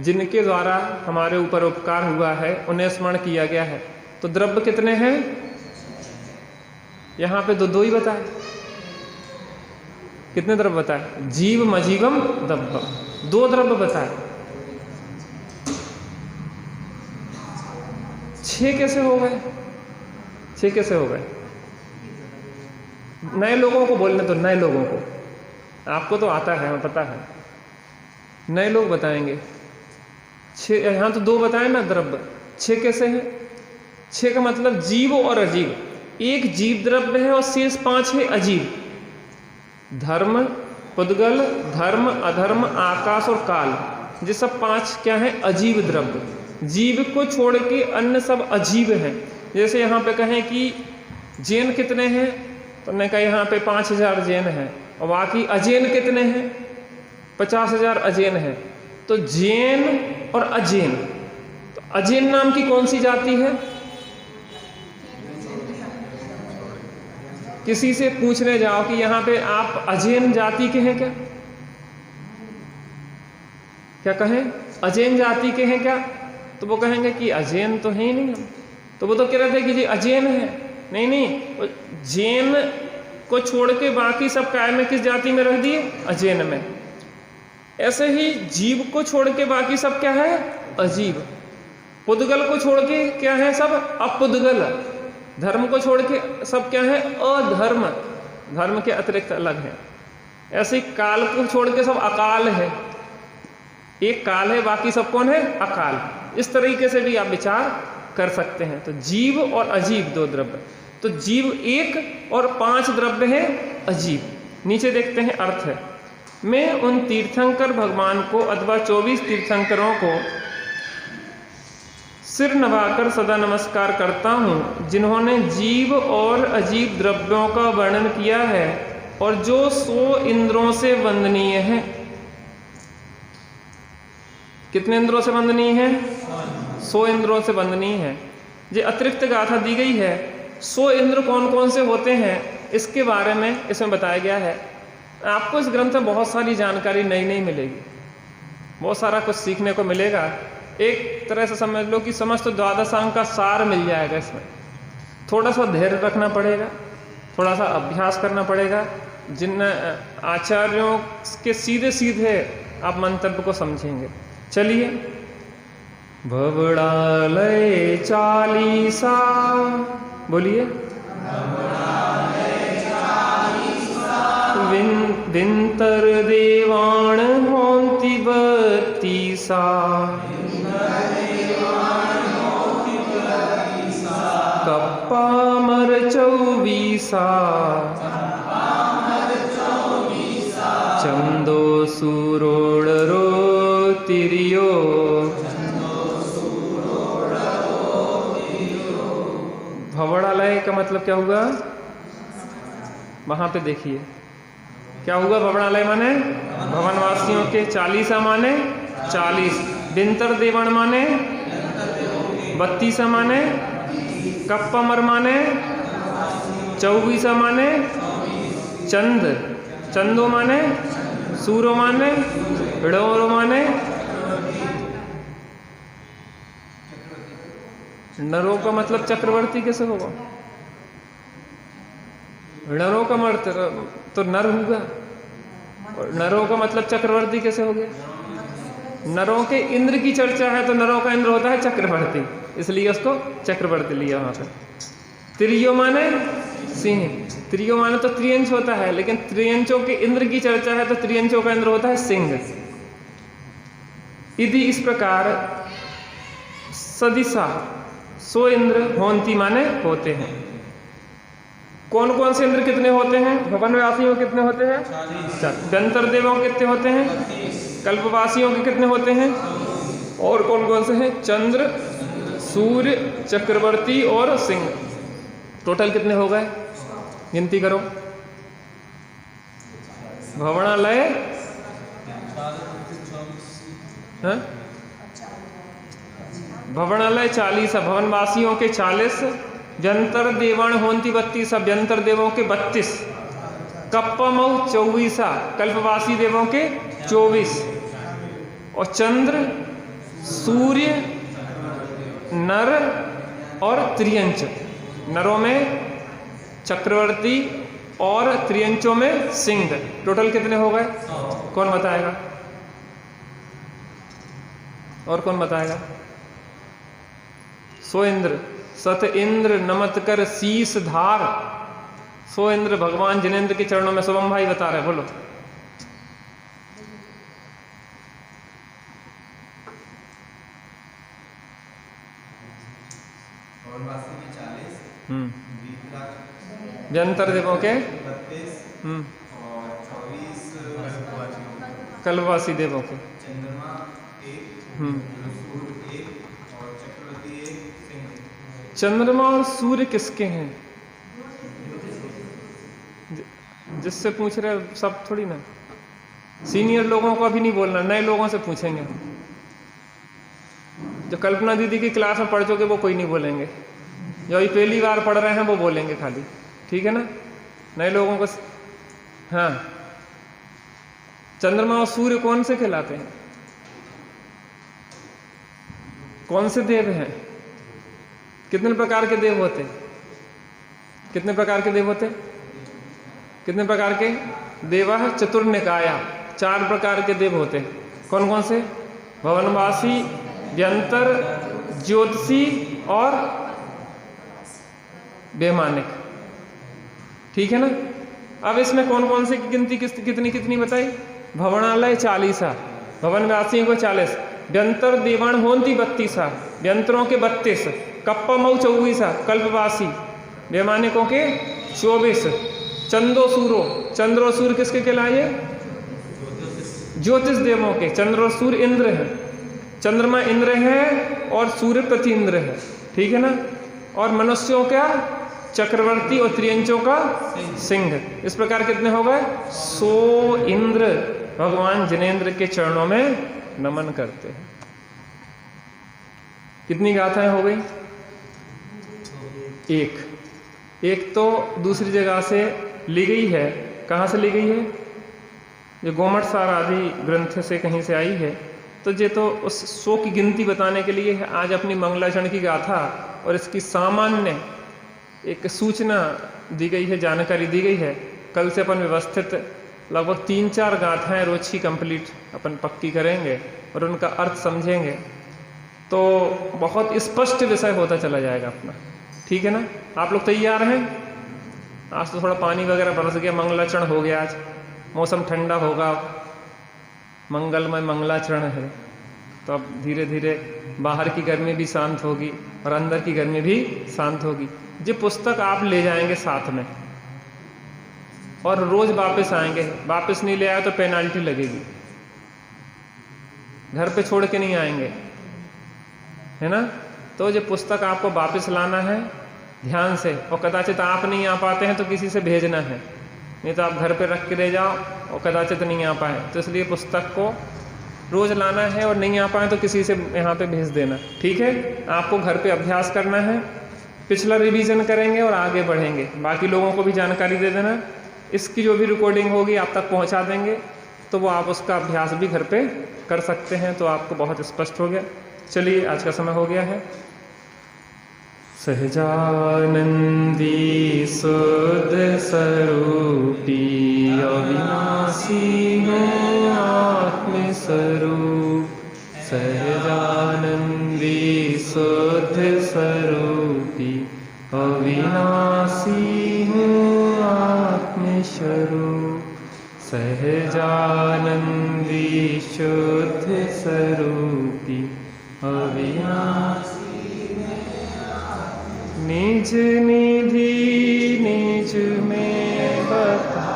जिनके द्वारा हमारे ऊपर उपकार हुआ है उन्हें स्मरण किया गया है। तो द्रव्य कितने हैं? यहाँ पे दो ही बताए। कितने द्रव्य बताए? जीव मजीवम दब्बम, 2 द्रव्य बताए। 6 कैसे हो गए? 6 कैसे हो गए? नए लोगों को बोलने तो, नए लोगों को, आपको तो आता है, हमें पता है, नए लोग बताएंगे। 6 यहाँ तो 2 बताए ना द्रव्य, 6 कैसे है? 6 का मतलब जीव और अजीब, एक जीव द्रव्य है और शेष 5 है अजीब। धर्म, पुद्गल, धर्म, अधर्म, आकाश और काल, ये सब 5 क्या है? अजीब द्रव्य। जीव को छोड़ के अन्य सब अजीब हैं। जैसे यहाँ पे कहें कि जैन कितने हैं, तो हमने कहा यहाँ पे 5000 जैन हैं, और बाकी अजैन कितने हैं? 50,000 अजैन हैं। तो जैन और अजैन, तो अजैन नाम की कौन सी जाति है? किसी से पूछने जाओ कि यहाँ पे आप अजैन जाति के हैं क्या? क्या कहें? अजैन जाति के हैं क्या? तो वो कहेंगे कि अजैन तो है ही नहीं हम। तो वो तो कह रहे थे कि जी अजैन है। नहीं नहीं, जैन को छोड़ के बाकी सब काय में किस जाति में रख दिए? अजैन में। ऐसे ही जीव को छोड़ के बाकी सब क्या है? अजीब। पुद्गल को छोड़ के क्या है? सब अपुद्गल। धर्म को छोड़ के सब क्या है? अधर्म। धर्म के अतिरिक्त अलग है। ऐसे ही काल को छोड़ के सब अकाल है। एक काल है, बाकी सब कौन है? अकाल। इस तरीके से भी आप विचार कर सकते हैं। तो जीव और अजीब 2 द्रव्य, तो जीव 1 और 5 द्रव्य है अजीब। नीचे देखते हैं अर्थ है। मैं उन तीर्थंकर भगवान को अथवा 24 तीर्थंकरों को सिर नवाकर सदा नमस्कार करता हूँ, जिन्होंने जीव और अजीब द्रव्यों का वर्णन किया है और जो 100 इंद्रों से वंदनीय है। कितने इंद्रों से वंदनीय है? 100 इंद्रों से वंदनीय है। ये अतिरिक्त गाथा दी गई है। 100 इंद्र कौन कौन से होते हैं इसके बारे में इसमें बताया गया है। आपको इस ग्रंथ में बहुत सारी जानकारी नई नई मिलेगी, बहुत सारा कुछ सीखने को मिलेगा। एक तरह से समझ लो कि समस्त द्वादशांग का सार मिल जाएगा इसमें। थोड़ा सा धैर्य रखना पड़ेगा, थोड़ा सा अभ्यास करना पड़ेगा। जिन आचार्यों के सीधे सीधे आप मंतव्य को समझेंगे। चलिए, भवड़ालय चालीसा बोलिए। विंतर देवाण होंति बत्तीसा, कप्पा मर 24, चंदो सुरोड़ रो तिरियो, भवणालय का मतलब क्या हुआ? वहां पे देखिए क्या हुआ। भवणालय माने भवनवासियों के, 40 माने 40, बिंतर देवण माने 32 माने, कप्पमर माने 24 माने, चंद, चंदो माने, सूरो माने, ड़ोरो माने, नरों का मतलब चक्रवर्ती कैसे होगा? नरों का मतलब तो नर होगा, और नरों का मतलब चक्रवर्ती कैसे हो गया? नरों के इंद्र की चर्चा है तो नरों का इंद्र होता है चक्रवर्ती, इसलिए उसको चक्रवर्ती लिया वहां पर। त्रियो माने सिंह, त्रियो माने तो त्रियंच होता है, लेकिन त्रियंचों के इंद्र की चर्चा है तो त्रियंचों का इंद्र होता है सिंह। यदि इस प्रकार सदिशा सो इंद्र होंती माने होते हैं। कौन कौन से इंद्र कितने होते हैं? भवनवासियों के कितने होते हैं? 40। व्यंतर देवों के कितने होते हैं? कल्पवासियों के कितने होते हैं? और कौन कौन से हैं? चंद्र, सूर्य, चक्रवर्ती और सिंह। टोटल कितने हो गए? गिनती करो। भवनालय भवनालय 40, भवनवासियों के 40, व्यंतर देवण होंती 32, व्यंतर देवों के 32, कप्पमऊ 24, कल्पवासी देवों के 24, और चंद्र, सूर्य, नर और त्रियंच। नरों में चक्रवर्ती और त्रियंचों में सिंह। टोटल कितने हो गए? कौन बताएगा? और कौन बताएगा? सो इंद्र सत इंद्र नमत कर शीस धार। सो इंद्र भगवान जिनेंद्र के चरणों में। शुभम भाई बता रहे, बोलो। व्यंतर देवों के 32, कल्पवासी देवों के चंद्रमा और सूर्य किसके हैं? जिससे पूछ रहे सब थोड़ी ना, सीनियर लोगों को अभी नहीं बोलना, नए लोगों से पूछेंगे। जो कल्पना दीदी की क्लास में पढ़ चुके वो कोई नहीं बोलेंगे, जो अभी पहली बार पढ़ रहे हैं वो बोलेंगे खाली, ठीक है ना? नए लोगों को। हाँ, चंद्रमा और सूर्य कौन से कहलाते हैं? कौन से देव हैं? कितने प्रकार के देव होते? कितने प्रकार के देव होते? कितने प्रकार के? देवा चतुर्निकाया, 4 प्रकार के देव होते। कौन कौन से? भवनवासी, व्यंतर, ज्योतिषी और वैमानिक, ठीक है ना? अब इसमें कौन कौन से की गिनती कितनी कितनी बताई? भवनालय 40, भवनवासियों को 40, व्यंतर देवण होंती 32, व्यंतरों के 32, कप्पमऊ 24, कल्पवासी, वैमानिकों के 24, चंदो सूरो, चंद्रो सूर्य किसके कहलाए? ज्योतिष देवों के। चंद्र और सूर्य इंद्र है, चंद्रमा इंद्र है और सूर्य प्रति इंद्र है, ठीक है ना? और मनुष्यों का चक्रवर्ती और त्रियंचों का सिंह। इस प्रकार कितने हो गए? 100 इंद्र भगवान जिनेंद्र के चरणों में नमन करते हैं। कितनी गाथाएं हो गई? एक तो दूसरी जगह से ली गई है। कहाँ से ली गई है? जो गोमट सार आदि ग्रंथ से कहीं से आई है। तो ये तो उस 100 की गिनती बताने के लिए आज अपनी मंगलाचरण की गाथा और इसकी सामान्य एक सूचना दी गई है, जानकारी दी गई है। कल से अपन व्यवस्थित लगभग 3-4 गाथाएं रोज की कंप्लीट अपन पक्की करेंगे और उनका अर्थ समझेंगे, तो बहुत स्पष्ट विषय होता चला जाएगा अपना, ठीक है ना? आप लोग तैयार हैं? आज तो थोड़ा पानी वगैरह बरस गया, मंगलाचरण हो गया, आज मौसम ठंडा होगा, मंगलमय मंगलाचरण है, तो अब धीरे धीरे बाहर की गर्मी भी शांत होगी और अंदर की गर्मी भी शांत होगी। ये पुस्तक आप ले जाएंगे साथ में और रोज वापस आएंगे। वापस नहीं ले आए तो पेनाल्टी लगेगी, घर पे छोड़ के नहीं आएंगे, है ना? तो ये पुस्तक आपको वापस लाना है ध्यान से। और कदाचित आप नहीं आ पाते हैं तो किसी से भेजना है, नहीं तो आप घर पे रख के ले जाओ और कदाचित नहीं आ पाए, तो इसलिए पुस्तक को रोज़ लाना है, और नहीं आ पाए तो किसी से यहाँ पे भेज देना। ठीक है, आपको घर पे अभ्यास करना है, पिछला रिवीजन करेंगे और आगे बढ़ेंगे। बाकी लोगों को भी जानकारी दे देना, इसकी जो भी रिकॉर्डिंग होगी आप तक पहुँचा देंगे, तो वो आप उसका अभ्यास भी घर पे कर सकते हैं। तो आपको बहुत स्पष्ट हो गया। चलिए, आज का समय हो गया है। सहजानंदी शुद्ध स्वरूपी अविनाशी है आत्मस्वरूप, सहजानंदी शुद्ध स्वरूपी अविनाशी है आत्मस्वरूप, सहजानंदी शुद्ध स्वरूपी अविनाशी निज निधि निज में बता,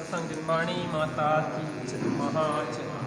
संजनवाणी माता की जय, महाजय।